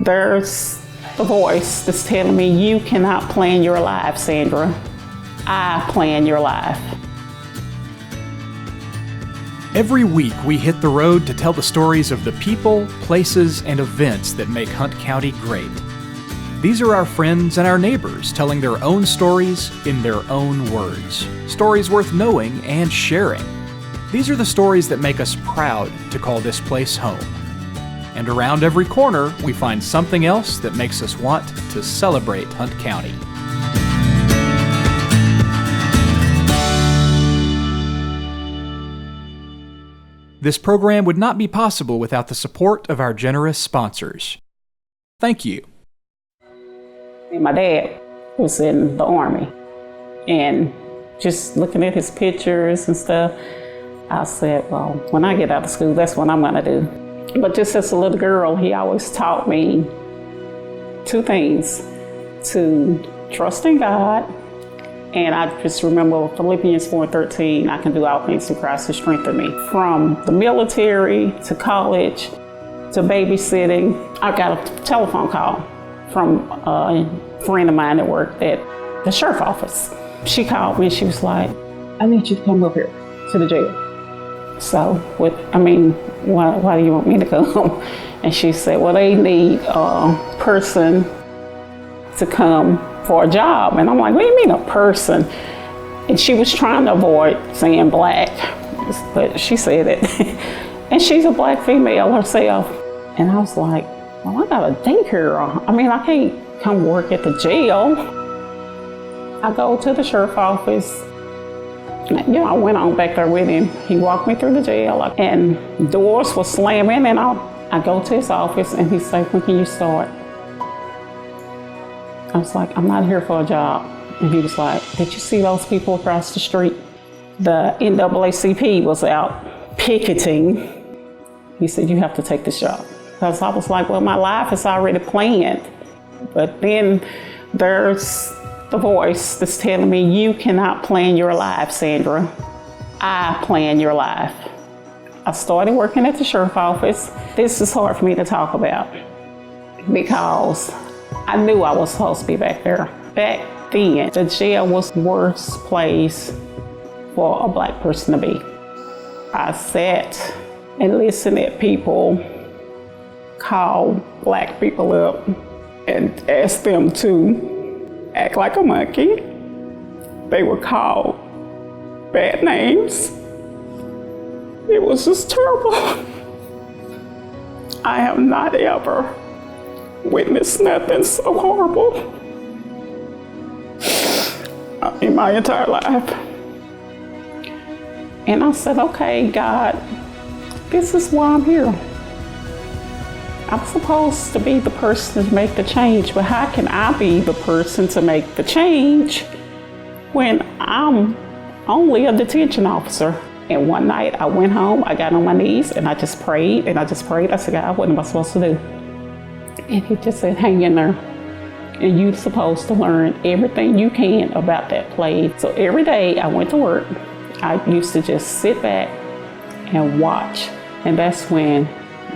there's the voice that's telling me, you cannot plan your life, Sandra. I plan your life. Every week, we hit the road to tell the stories of the people, places, and events that make Hunt County great. These are our friends and our neighbors telling their own stories in their own words. Stories worth knowing and sharing. These are the stories that make us proud to call this place home. And around every corner, we find something else that makes us want to celebrate Hunt County. This program would not be possible without the support of our generous sponsors. Thank you. My dad was in the Army, and just looking at his pictures and stuff, I said, well, when I get out of school, that's what I'm gonna do. But just as a little girl, he always taught me two things: to trust in God, and I just remember Philippians 4:13, I can do all things through Christ who strengthened me. From the military to college to babysitting, I got a telephone call from a friend of mine that worked at the sheriff's office. She called me and she was like, I need you to come up here to the jail. So, why do you want me to come? And she said, well, they need a person to come for a job. And I'm like, what do you mean a person? And she was trying to avoid saying black, but she said it. And she's a black female herself. And I was like, well, I got a daycare. I can't come work at the jail. I go to the sheriff's office. I went on back there with him. He walked me through the jail, and doors were slamming, and I go to his office, and he said, when can you start? I was like, I'm not here for a job. And he was like, did you see those people across the street? The NAACP was out picketing. He said, you have to take this job. Because I was like, well, my life is already planned. But then there's the voice that's telling me, you cannot plan your life, Sandra. I plan your life. I started working at the sheriff's office. This is hard for me to talk about because I knew I was supposed to be back there. Back then, the jail was the worst place for a black person to be. I sat and listened at people call black people up and ask them to act like a monkey. They were called bad names. It was just terrible. I have not ever witnessed nothing so horrible in my entire life. And I said, okay, God, this is why I'm here. I'm supposed to be the person to make the change, but how can I be the person to make the change when I'm only a detention officer? And one night I went home, I got on my knees and I just prayed. I said, God, what am I supposed to do? And he just said, hang in there. And you're supposed to learn everything you can about that place. So every day I went to work, I used to just sit back and watch. And that's when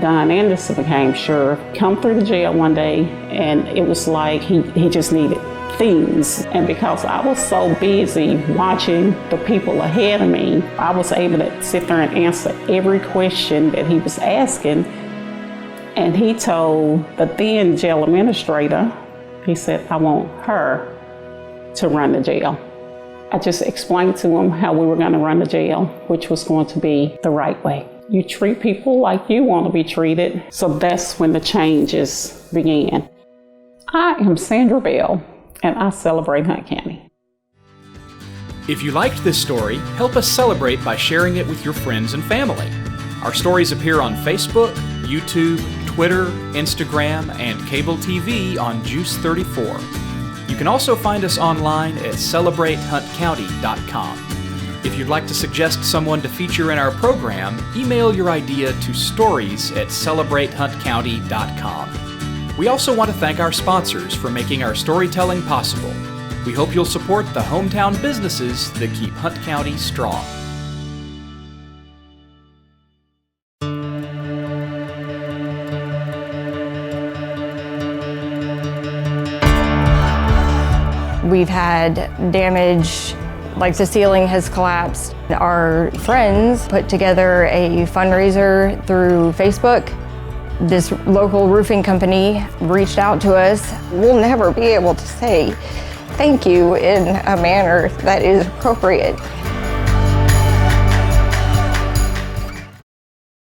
Don Anderson became sheriff. Come through the jail one day, and it was like he just needed things. And because I was so busy watching the people ahead of me, I was able to sit there and answer every question that he was asking. And he told the then jail administrator, he said, I want her to run the jail. I just explained to him how we were going to run the jail, which was going to be the right way. You treat people like you want to be treated. So that's when the changes began. I am Sandra Bell, and I celebrate Hunt County. If you liked this story, help us celebrate by sharing it with your friends and family. Our stories appear on Facebook, YouTube, Twitter, Instagram, and cable TV on Juice 34. You can also find us online at celebratehuntcounty.com. If you'd like to suggest someone to feature in our program, email your idea to stories@celebratehuntcounty.com. We also want to thank our sponsors for making our storytelling possible. We hope you'll support the hometown businesses that keep Hunt County strong. We've had damage, like the ceiling has collapsed. Our friends put together a fundraiser through Facebook. This local roofing company reached out to us. We'll never be able to say thank you in a manner that is appropriate.